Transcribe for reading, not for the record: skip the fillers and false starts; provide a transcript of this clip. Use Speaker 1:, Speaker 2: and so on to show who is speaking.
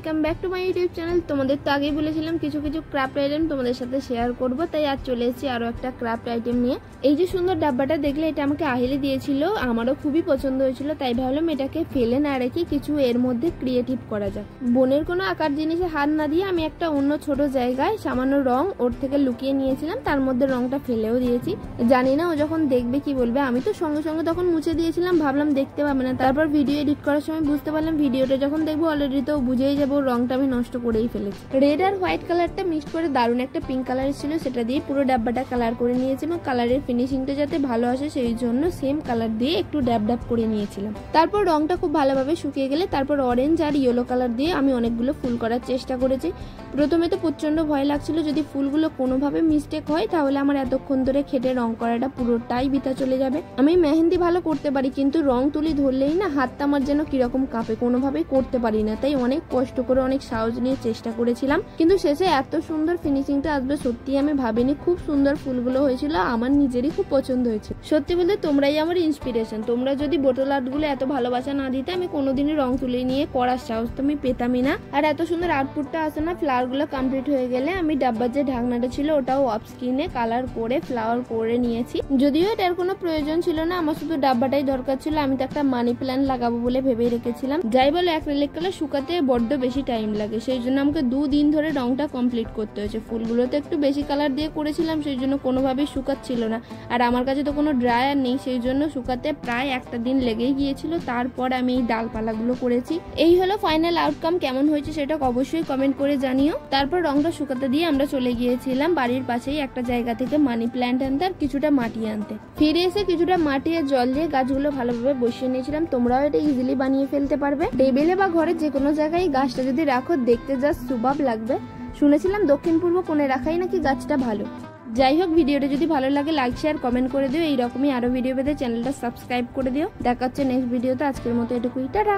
Speaker 1: Welcome back to my YouTube channel. তোমাদের তো আগেই বলেছিলাম কিছু কিছু ক্রাফট আইটেম তোমাদের সাথে শেয়ার করব, তাই আজ চলে এসেছি আরও একটা ক্রাফট আইটেম নিয়ে। এই যে সুন্দর ডাব্বাটা দেখলে, এটা আমাকে আহিলি দিয়েছিল, আমারও খুবই পছন্দ হয়েছিল, তাই ভাবলাম এটাকে ফেলে না রেখে কিছু এর মধ্যে ক্রিয়েটিভ করা যাক। বোনের কোনো আকার জিনিসে হাত না দিয়ে আমি একটা অন্য ছোট জায়গায় সামান্য রং ওর থেকে লুকিয়ে নিয়েছিলাম, তার মধ্যে রংটা ফেলেও দিয়েছি। জানি না ও যখন দেখবে কি বলবে। আমি তো সঙ্গে সঙ্গে তখন মুছে দিয়েছিলাম, ভাবলাম দেখতে পাবে না। তারপর ভিডিও এডিট করার সময় বুঝতে পারলাম ভিডিওটা যখন দেখবো অলরেডি তো বুঝেই যাবো রংটা আমি নষ্ট করেই ফেলেছি। রেড আর হোয়াইট কালারটা মিক্স করে দারুণ একটা পিঙ্ক কালার ছিল, সেটা দিয়ে পুরো ডাব্বাটা কালার করে নিয়েছি এবং কালারের ফিনিশিংটা যাতে ভালো আসে সেই জন্য সেম কালার দিয়ে একটু ড্যাব ড্যাব করে নিয়েছিলাম। তারপর রংটা খুব ভালোভাবে শুকিয়ে গেলে তারপর অরেঞ্জ আর ইয়েলো কালার দিয়ে আমি অনেকগুলো ফুল করার চেষ্টা করেছি। প্রথমে তো প্রচন্ড ভয় লাগছিল যদি ফুলগুলো কোনোভাবে মিস্টেক হয় তাহলে আমার এতক্ষণ ধরে খেটে রং করাটা পুরোটাই বৃথা চলে যাবে। আমি মেহেন্দি ভালো করতে পারি, কিন্তু রং তুলি ধরলেই না হাতটা আমার যেন কিরকম কাঁপে, কোনোভাবেই করতে পারি না। তাই অনেক কষ্ট করে অনেক সাহস নিয়ে চেষ্টা করেছিলাম, কিন্তু শেষে এত সুন্দর ফিনিশিংটা আসবে সত্যি আমি ভাবিনি। খুব সুন্দর ফুলগুলো হয়েছিল, আমার নিজেরই খুব পছন্দ হয়েছে। সত্যি বলতে তোমরাই আমার ইন্সপিরেশন। তোমরা যদি বোতল আর্টগুলো এত ভালোবাসা না দিতে আমি কোনোদিনই রং তুলে নিয়ে করার সাহস তো আমি পেতামই না। আর এত সুন্দর আউটপুটটা আসে না। ফ্লাওয়ারগুলো কমপ্লিট হয়ে গেলে আমি ডাব্বার যে ঢাকনাটা ছিল ওটাও অফ স্ক্রিনে কালার করে ফ্লাওয়ার করে নিয়েছি। যদিও এটার কোনো প্রয়োজন ছিল না, আমার শুধু ডাব্বাটাই দরকার ছিল। আমি তো একটা মানি প্ল্যান্ট লাগাবো বলে ভেবেই রেখেছিলাম। যাই বলে অ্যাক্রিলিক কালার শুকাতে বড্ড বেশি টাইম লাগে, সেই জন্য আমাকে 2 দিন ধরে রংটা কমপ্লিট করতে হয়েছে। ফুলগুলোতে একটু বেশি কালার দিয়ে করেছিলাম, সেই জন্য কোনোভাবেই শুকাচ্ছিল না। আর আমার কাছে তো কোনো ড্রায়ার নেই, সেই জন্য শুকাতে প্রায় একটা দিন লেগেই গিয়েছিল। তারপর আমি এই ডালপালাগুলো করেছি। এই হলো ফাইনাল আউটকাম। কেমন হয়েছে সেটা অবশ্যই কমেন্ট করে জানিও। তারপর রংটা শুকাতে দিয়ে আমরা চলে গিয়েছিলাম বাড়ির পাশেই একটা জায়গা থেকে মানি প্ল্যান্ট আনতে আর কিছুটা মাটি আনতে। ফিরে এসে কিছুটা মাটি আর জল দিয়ে গাছগুলো ভালোভাবে বসিয়ে নিয়েছিলাম। তোমরাও এটা ইজিলি বানিয়ে ফেলতে পারবে। টেবিলে বা ঘরে যে কোনো জায়গায় গাছটা যদি রাখো দেখতে জাস্ট সুপাব লাগবে। শুনেছিলাম দক্ষিণ পূর্ব কোণে রাখাই নাকি গাছটা ভালো। যাই হোক, ভিডিওটা যদি ভালো লাগে লাইক শেয়ার কমেন্ট করে দিও। এইরকমই আরো ভিডিও পেতে চ্যানেলটা সাবস্ক্রাইব করে দিও। দেখা হচ্ছে নেক্সট ভিডিওতে। আজকের মতো এটুকুই, টাটা।